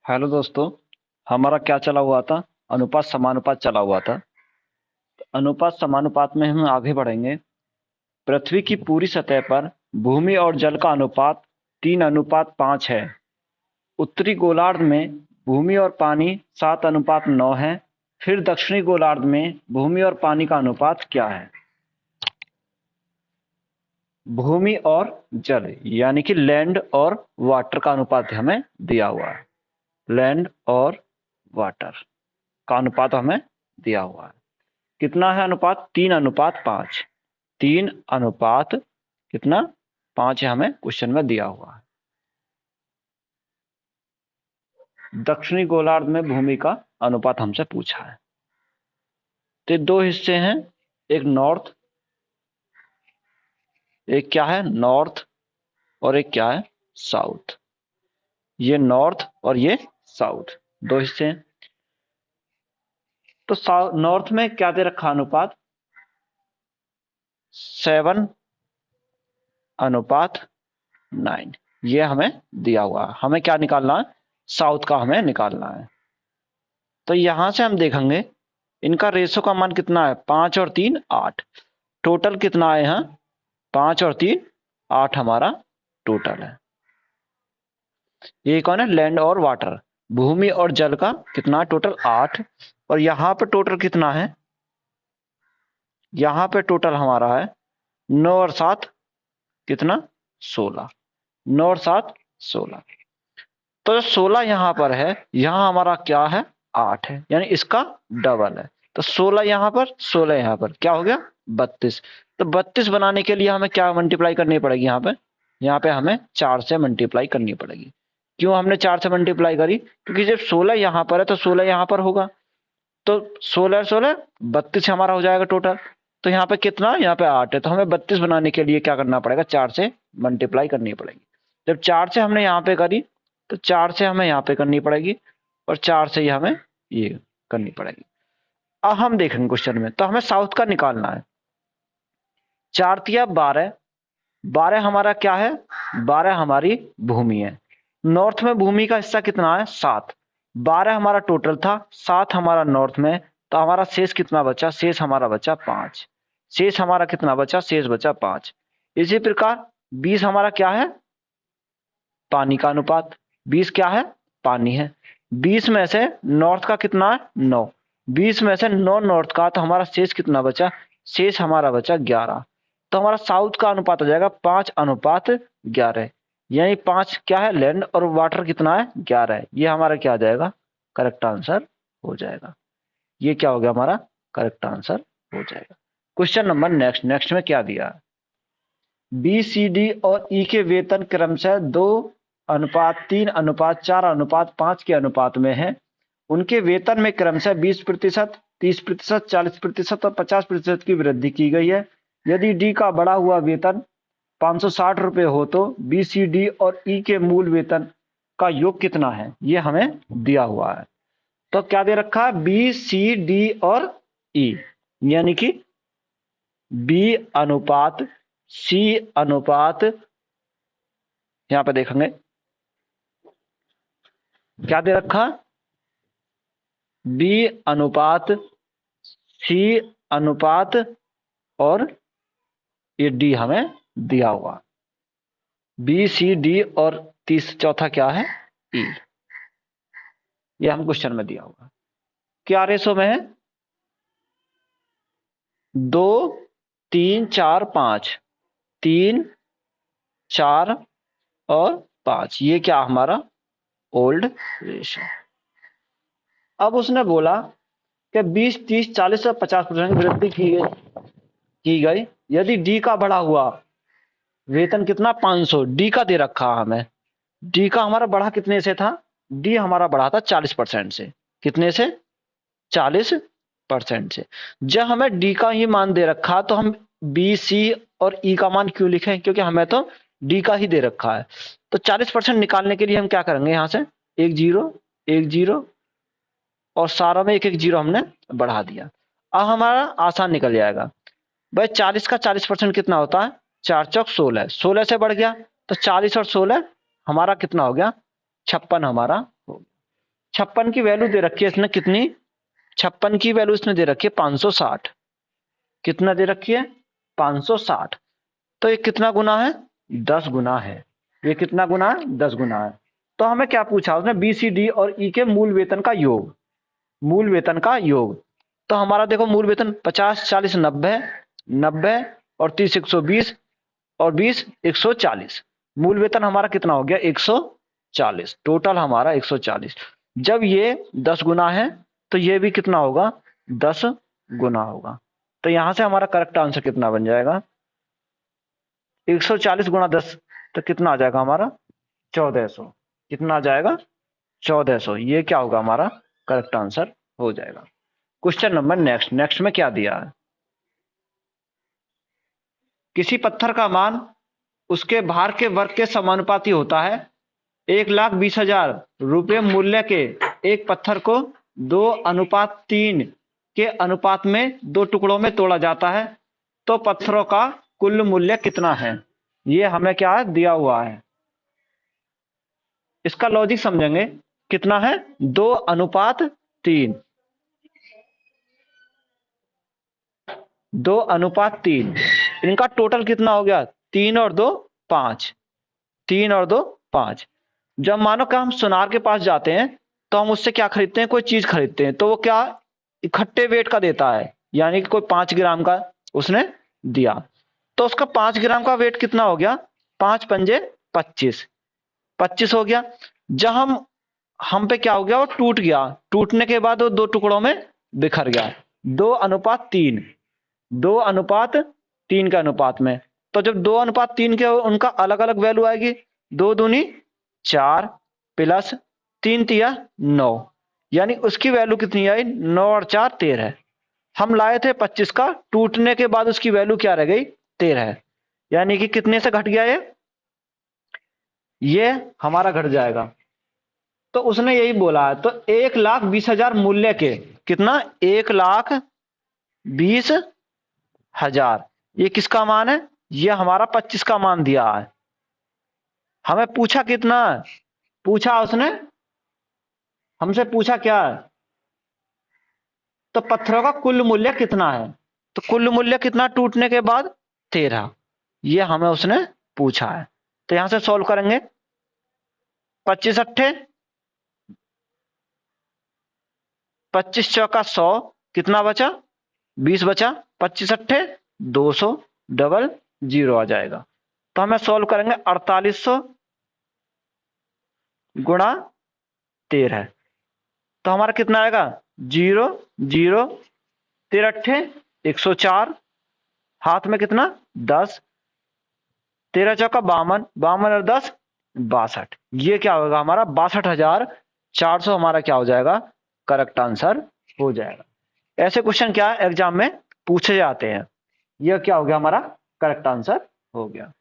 Hello दोस्तों। हमारा क्या चला हुआ था? अनुपात समानुपात चला हुआ था। अनुपात समानुपात में हम आगे बढ़ेंगे। पृथ्वी की पूरी सतह पर भूमि और जल का अनुपात 3:5 है। उत्तरी गोलार्ध में भूमि और पानी 7:9 है। फिर दक्षिणी गोलार्ध में भूमि और पानी का अनुपात क्या है? भूमि और जल यानी कि लैंड और वाटर का अनुपात हमें दिया हुआ है। लैंड और वाटर का अनुपात हमें दिया हुआ है। कितना है अनुपात? 3:5। 3:5 कितना? 5 है, हमें क्वेश्चन में दिया हुआ है। दक्षिणी गोलार्ध में भूमि का अनुपात हमसे पूछा है। तो दो हिस्से हैं, एक नॉर्थ, एक क्या है नॉर्थ, और एक क्या है साउथ। ये नॉर्थ और ये साउथ, दो हिस्से हैं। तो नॉर्थ में क्या दे रखा अनुपात? 7:9। ये हमें दिया हुआ है। हमें क्या निकालना है? साउथ का हमें निकालना है। तो यहां से हम देखेंगे इनका रेशो का मान कितना है? 5 और 3 8। टोटल कितना है यहाँ? 5 और 3 8 हमारा टोटल है। ये कौन है? लैंड और वाटर, भूमि और जल का कितना टोटल? 8। और यहां पर टोटल कितना है? यहां पे टोटल हमारा है 9 और 7 कितना? 16। 9 और 7 16। तो 16 यहां पर है, यहां हमारा क्या है? 8 है, यानी इसका डबल है। तो 16 यहां पर, 16 यहां पर, क्या हो गया? 32। तो 32 बनाने के लिए हमें क्या मल्टीप्लाई करनी पड़ेगी? यहाँ पे हमें 4 से मल्टीप्लाई करनी पड़ेगी। क्यों हमने 4 से मल्टीप्लाई करी? क्योंकि जब 16 यहां पर है तो 16 यहां पर होगा। तो 16 16 32 हमारा हो जाएगा टोटल। तो यहाँ पे कितना? यहाँ पे 8 है। तो हमें 32 बनाने के लिए क्या करना पड़ेगा? 4 से मल्टीप्लाई करनी पड़ेगी। जब 4 से हमने यहाँ पे करी तो 4 से हमें यहाँ पे करनी पड़ेगी, और 4 से ही हमें ये करनी पड़ेगी। अब हम देखेंगे क्वेश्चन में, तो हमें साउथ का निकालना है। 4 तिया 12। 12 हमारा क्या है? 12 हमारी भूमि है। नॉर्थ में भूमि का हिस्सा कितना है? 7। 12 हमारा टोटल था, 7 हमारा नॉर्थ में। तो हमारा शेष कितना बचा? शेष हमारा बचा 5। शेष हमारा कितना बचा? शेष बचा 5। इसी प्रकार 20 हमारा क्या है? पानी का अनुपात। 20 क्या है? पानी है। 20 में से नॉर्थ का कितना है? 9। 20 में से 9 नॉर्थ का, तो हमारा शेष कितना बचा? शेष हमारा बचा 11। तो हमारा साउथ का अनुपात हो जाएगा 5:11। यानी 5 क्या है? लैंड, और वाटर कितना है? 11 है। ये हमारा क्या आ जाएगा? करेक्ट आंसर हो जाएगा। ये क्या हो गया? हमारा करेक्ट आंसर हो जाएगा। क्वेश्चन नंबर नेक्स्ट में क्या दिया? बी सी डी और ई के वेतन क्रमशः 2:3:4:5 के अनुपात में है। उनके वेतन में क्रमशः 20%, 30%, 40% और 50% की वृद्धि की गई है। यदि डी का बढ़ा हुआ वेतन 560 रुपए हो तो बी सी डी और ई के मूल वेतन का योग कितना है? ये हमें दिया हुआ है। तो क्या दे रखा है? बी सी डी और ई, यानी कि बी अनुपात सी अनुपात, यहां पे देखेंगे क्या दे रखा? बी अनुपात सी अनुपात, और ये डी हमें दिया हुआ। बी सी डी और चौथा क्या है? ई। ये हम क्वेश्चन में दिया हुआ। क्या रेशो में है? 2 3 4 5। 3 4 और 5, ये क्या हमारा ओल्ड रेशो। अब उसने बोला कि 20, 30, 40 और 50% वृद्धि की गई। यदि डी का बढ़ा हुआ वेतन कितना? 500। डी का दे रखा हमें। डी का हमारा बढ़ा कितने से था? डी हमारा बढ़ा था 40% से। कितने से? 40% से। जब हमें डी का ही मान दे रखा तो हम बी सी और ई का मान क्यों लिखें? क्योंकि हमें तो डी का ही दे रखा है। तो 40% निकालने के लिए हम क्या करेंगे? यहां से एक जीरो, एक जीरो, और सारा में एक एक जीरो हमने बढ़ा दिया। अब हमारा आसान निकल जाएगा। भाई 40 का 40% कितना होता है? 4 चौक 16। 16 से बढ़ गया तो 40 और 16 हमारा कितना हो गया? 56 हमारा हो गया। 56 की वैल्यू दे रखी है इसने कितनी, 56 की वैल्यू इसने दे रखी है 560। कितना दे रखी है, 560। तो ये कितना गुना है, 10 गुना है। ये कितना गुना है, 10 गुना है। तो हमें क्या पूछा उसने, बी सी डी और ई के मूल वेतन का योग, मूल वेतन का योग। तो हमारा देखो मूल वेतन 50 40 90, 90 और 30 120 और 20 140। मूल वेतन हमारा कितना हो गया, 140। टोटल हमारा 140। जब ये 10 गुना है तो ये भी कितना होगा, 10 गुना होगा। तो यहां से हमारा करेक्ट आंसर कितना बन जाएगा, 140 गुना 10, तो कितना आ जाएगा हमारा 1400। कितना आ जाएगा, 1400। ये क्या होगा, हमारा करेक्ट आंसर हो जाएगा। क्वेश्चन नंबर नेक्स्ट, नेक्स्ट में क्या दिया है, किसी पत्थर का मान उसके भार के वर्ग के समानुपाती होता है। 1,20,000 रुपये मूल्य के एक पत्थर को 2:3 के अनुपात में 2 टुकड़ों में तोड़ा जाता है, तो पत्थरों का कुल मूल्य कितना है। ये हमें क्या है, दिया हुआ है। इसका लॉजिक समझेंगे। कितना है, 2:3। 2:3। इनका टोटल कितना हो गया, 3 और 2 5। 3 और 2 5। जब मानो कि हम सुनार के पास जाते हैं तो हम उससे क्या खरीदते हैं, कोई चीज खरीदते हैं, तो वो क्या इकट्ठे वेट का देता है, यानी कि कोई 5 ग्राम का उसने दिया। तो उसका 5 ग्राम का वेट कितना हो गया, 5 पंजे 25, 25 हो गया। जब हम पे क्या हो गया, वो टूट गया। टूटने के बाद वो 2 टुकड़ों में बिखर गया। 2:3, 2:3 के अनुपात में। तो जब 2:3 के उनका अलग अलग वैल्यू आएगी, 2 दूनी 4 प्लस 3 तिया 9, यानी उसकी वैल्यू कितनी आई, 9 और 4 13। हम लाए थे 25 का, टूटने के बाद उसकी वैल्यू क्या रह गई, 13। यानी कि कितने से घट गया ये हमारा घट जाएगा। तो उसने यही बोला है। तो 1,20,000 मूल्य के, कितना, 1,20,000। ये किसका मान है, ये हमारा 25 का मान दिया है। हमें पूछा कितना, पूछा उसने हमसे पूछा क्या है, तो पत्थरों का कुल मूल्य कितना है। तो कुल मूल्य कितना टूटने के बाद, 13। ये हमें उसने पूछा है। तो यहां से सॉल्व करेंगे। 25 अट्ठे 25 चौका 100, कितना बचा, 20 बचा। 25 अट्ठे 200, डबल 0 आ जाएगा। तो हमें सॉल्व करेंगे 4800 गुणा 13। तो हमारा कितना आएगा, 0 0 13 अट्ठे 104, हाथ में कितना 10, 13 चौका 52, 52 और 10 62। ये क्या होगा हमारा 62,400 हमारा क्या हो जाएगा, करेक्ट आंसर हो जाएगा। ऐसे क्वेश्चन क्या एग्जाम में पूछे जाते हैं। यह क्या हो गया, हमारा करेक्ट आंसर हो गया।